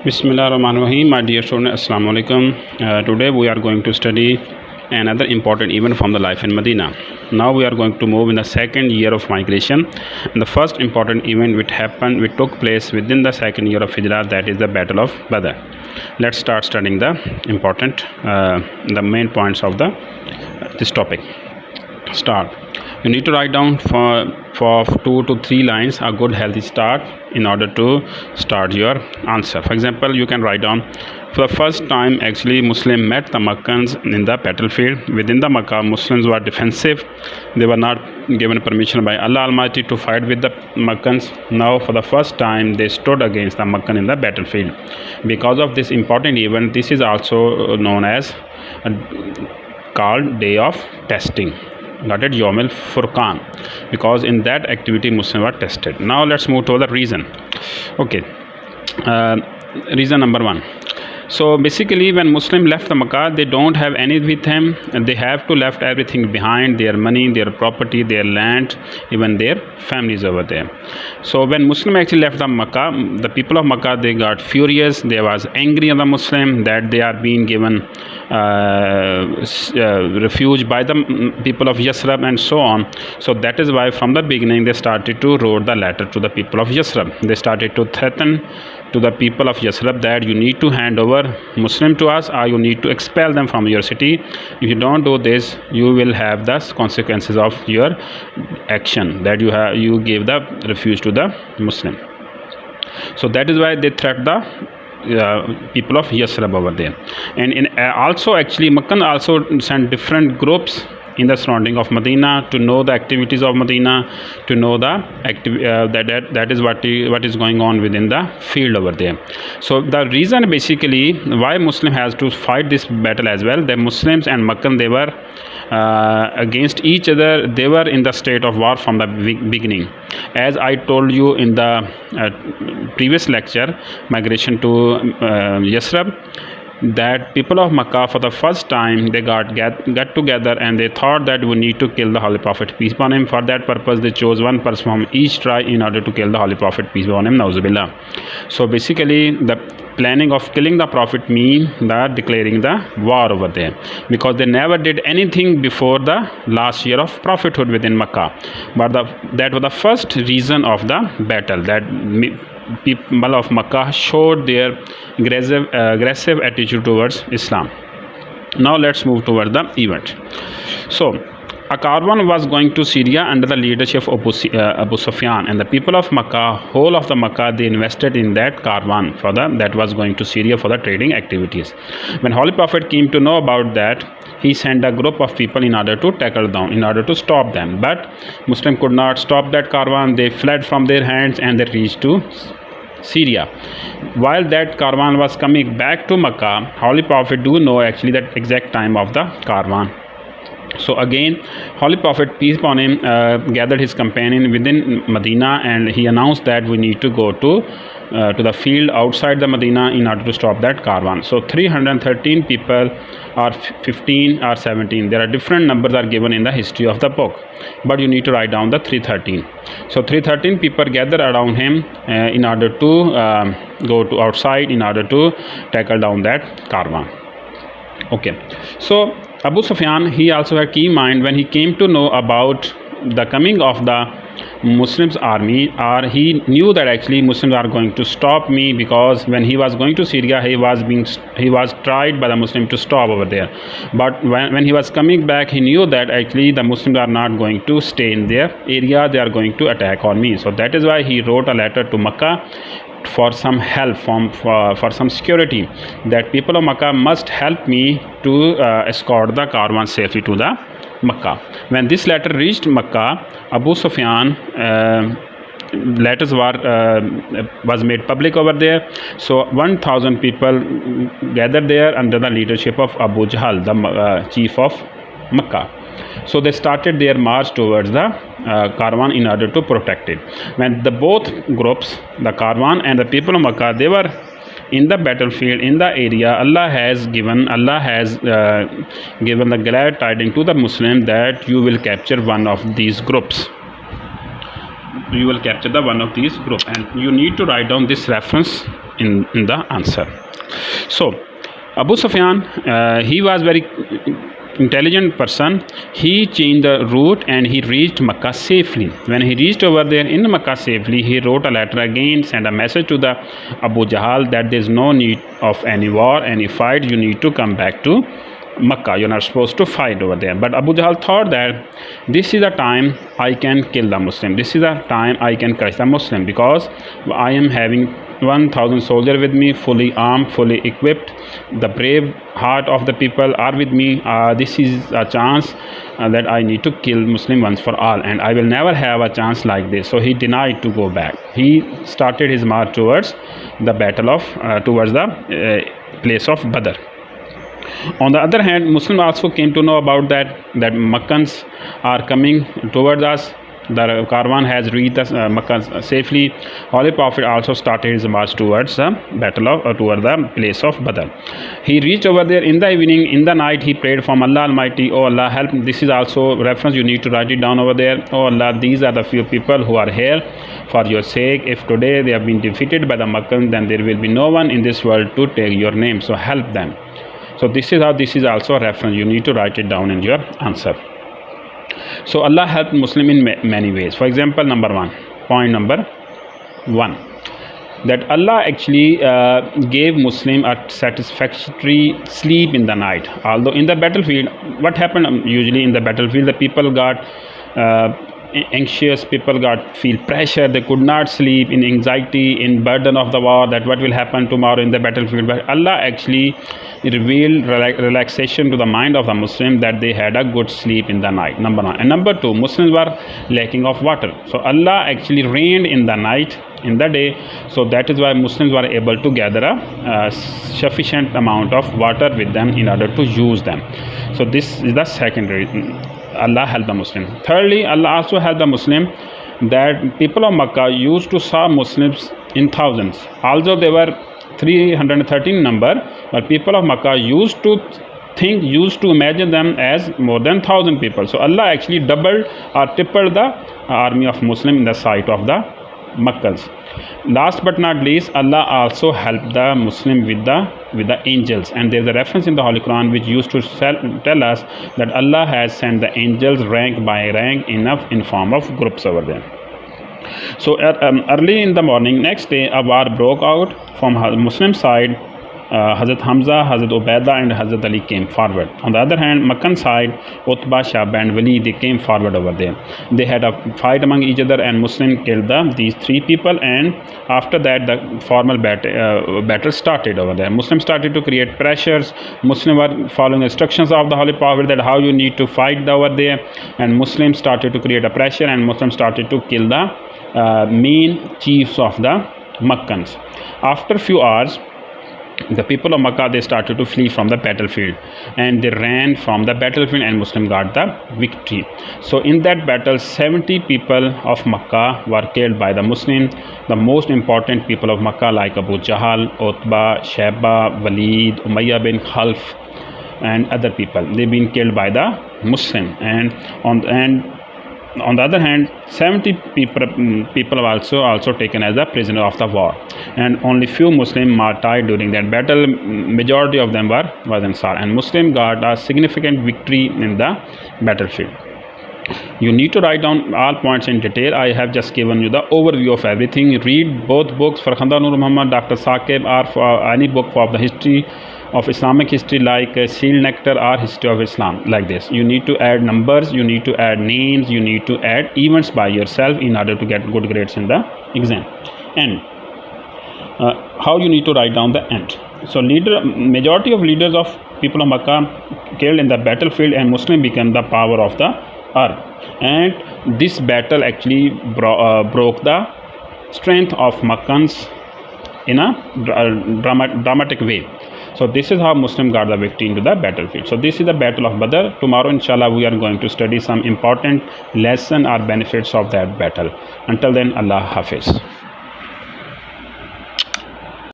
Bismillahirrahmanirrahim. My dear students, Assalamu alaikum. Today we are going to study another important event from the life in Medina. Now we are going to move in the second year of migration. And the first important event which took place within the second year of Hijrat, that is the Battle of Badr. Let's start studying the the main points of this topic. Start. You need to write down for 2 to 3 lines a good healthy start in order to start your answer. For example, you can write down, for the first time actually Muslim met the Makkans in the battlefield. Within the Makkah, Muslims were defensive. They were not given permission by Allah Almighty to fight with the Makkans. Now for the first time they stood against the Makkan in the battlefield. Because of this important event, this is also known as called day of testing. Got it? Yawm al-Furqan, because in that activity Muslims were tested. Now let's move to the reason. Okay, reason number 1. So basically, when Muslim left the Makkah, they don't have any with them, and they have to left everything behind: their money, their property, their land, even their families over there. So when Muslim actually left the Makkah, the people of Makkah, they got furious. They was angry on the Muslim that they are being given refuge by the people of Yasrib and so on. So that is why from the beginning they started to write the letter to the people of Yasrib. They started to threaten to the people of Yasrib that you need to hand over Muslim to us, or you need to expel them from your city. If you don't do this, you will have the consequences of your action, that you gave the refuge to the Muslim. So that is why they threat the people of Yasrib over there. And also actually Makkah also sent different groups in the surrounding of Medina to know the activities of Medina, to know the that is what is going on within the field over there. So the reason basically why Muslim has to fight this battle as well, the Muslims and Makkah, they were against each other. They were in the state of war from the beginning. As I told you in the previous lecture, migration to Yasrib, that people of Makkah for the first time they got together and they thought that we need to kill the Holy Prophet, peace be upon him. For that purpose they chose one person from each tribe in order to kill the Holy Prophet, peace be upon him, Nauzubillah. So basically the planning of killing the Prophet mean that declaring the war over there, because they never did anything before the last year of prophethood within Makkah. But that was the first reason of the battle, that people of Makkah showed their aggressive attitude towards Islam. Now let's move toward the event. So a caravan was going to Syria under the leadership of Abu Sufyan, and the people of Makkah, whole of the Makkah, they invested in that caravan that was going to Syria for the trading activities. When Holy Prophet came to know about that, he sent a group of people in order to tackle down, in order to stop them. But Muslim could not stop that caravan. They fled from their hands and they reached to Syria. While that caravan was coming back to Makkah, Holy Prophet do know actually that exact time of the caravan. So again, Holy Prophet, peace upon him, gathered his companion within Medina, and he announced that we need to go to the field outside the Medina in order to stop that caravan. So 313 people, or 15 or 17, there are different numbers are given in the history of the book, but you need to write down the 313. So 313 people gathered around him in order to go to outside in order to tackle down that caravan. Okay, so Abu Sufyan, he also had keen mind when he came to know about the coming of the Muslims army, or he knew that actually Muslims are going to stop me, because when he was going to Syria, he was tried by the Muslim to stop over there. But when he was coming back, he knew that actually the Muslims are not going to stay in their area, they are going to attack on me. So that is why he wrote a letter to Makkah for some help, for some security, that people of Makkah must help me to escort the caravan safely to the Makkah. When this letter reached Makkah, Abu Sufyan letters was made public over there. So 1,000 people gathered there under the leadership of Abu Jahl, the chief of Makkah. So they started their march towards the caravan in order to protect it. When both groups, the caravan and the people of Makkah, they were in the battlefield, in the area, Allah has given the glad tidings to the Muslim that you will capture one of these groups. You will capture the one of these groups, and you need to write down this reference in the answer. So Abu Sufyan, he was very intelligent person. He changed the route and he reached Makkah safely. When he reached over there in Makkah safely, he wrote a letter again, sent a message to the Abu Jahal that there is no need of any war, any fight. You need to come back to Makkah. You're not supposed to fight over there. But Abu Jahal thought that this is the time I can kill the Muslim. This is the time I can crush the Muslim, because I am having 1,000 soldiers with me, fully armed, fully equipped. The brave heart of the people are with me. This is a chance that I need to kill Muslim once for all, and I will never have a chance like this. So he denied to go back. He started his march towards the battle of towards the place of Badr. On the other hand, Muslims also came to know about that Makkans are coming towards us. The caravan has reached Makkah safely. Holy Prophet also started his march towards the battle of toward the place of Badr. He reached over there in the evening. In the night, he prayed from Allah Almighty, "Oh Allah, help me." This is also reference. You need to write it down over there. "Oh Allah, these are the few people who are here for your sake. If today they have been defeated by the Makkans, then there will be no one in this world to take your name. So help them." So this is how this is also a reference. You need to write it down in your answer. So Allah helped Muslim in many ways. For example, point number one, that Allah actually gave Muslim a satisfactory sleep in the night. Although in the battlefield, what happened usually in the battlefield, the people got anxious, people got feel pressure, they could not sleep, in anxiety, in burden of the war, that what will happen tomorrow in the battlefield. But Allah actually revealed relaxation to the mind of the Muslim, that they had a good sleep in the night, number one. And number two, Muslims were lacking of water, so Allah actually rained in the night, in the day. So that is why Muslims were able to gather a sufficient amount of water with them in order to use them. So this is the second reason Allah helped the Muslim. Thirdly, Allah also helped the Muslim that people of Makkah used to saw Muslims in thousands. Although they were 313 number, but people of Makkah used to imagine them as more than 1,000 people. So Allah actually doubled or tripled the army of Muslim in the sight of the Makkans. Last but not least, Allah also helped the Muslim with the angels, and there is a reference in the Holy Quran which used to tell us that Allah has sent the angels rank by rank in form of groups over there. So early in the morning, next day, a war broke out from Muslim side. Hazrat Hamza, Hazrat Ubaidah and Hazrat Ali came forward. On the other hand, Makkan side, Utbah, Shab and Wali, they came forward over there. They had a fight among each other, and Muslim killed these three people, and after that the formal battle started over there. Muslims started to create pressures. Muslims were following instructions of the Holy Prophet that how you need to fight over there, and Muslims started to create a pressure, and Muslims started to kill the main chiefs of the Makkans. After few hours, the people of Makkah, they started to flee from the battlefield, and they ran from the battlefield, and Muslim got the victory. So in that battle, 70 people of Makkah were killed by the Muslim. The most important people of Makkah, like Abu Jahal, Utbah, Shaiba, Walid, Umayyah bin Khalf and other people, they've been killed by the Muslim. And on the other hand, 70 people are also taken as a prisoner of the war, and only few Muslims martyred during that battle. Majority of them were Ansar, and Muslim got a significant victory in the battlefield. You need to write down all points in detail. I have just given you the overview of everything. Read both books, Frkhanda Noor Muhammad, Dr Saqib, or for any book of the history of Islamic history, like Seal Nectar or History of Islam, like this. You need to add numbers, you need to add names, you need to add events by yourself in order to get good grades in the exam. And how you need to write down the end. So majority of leaders of people of Makkah killed in the battlefield, and Muslim became the power of the earth. And this battle actually broke the strength of Makkans in a dramatic way. So this is how Muslim got the victory into the battlefield. So this is the battle of Badr. Tomorrow, inshallah, we are going to study some important lesson or benefits of that battle. Until then, Allah Hafiz.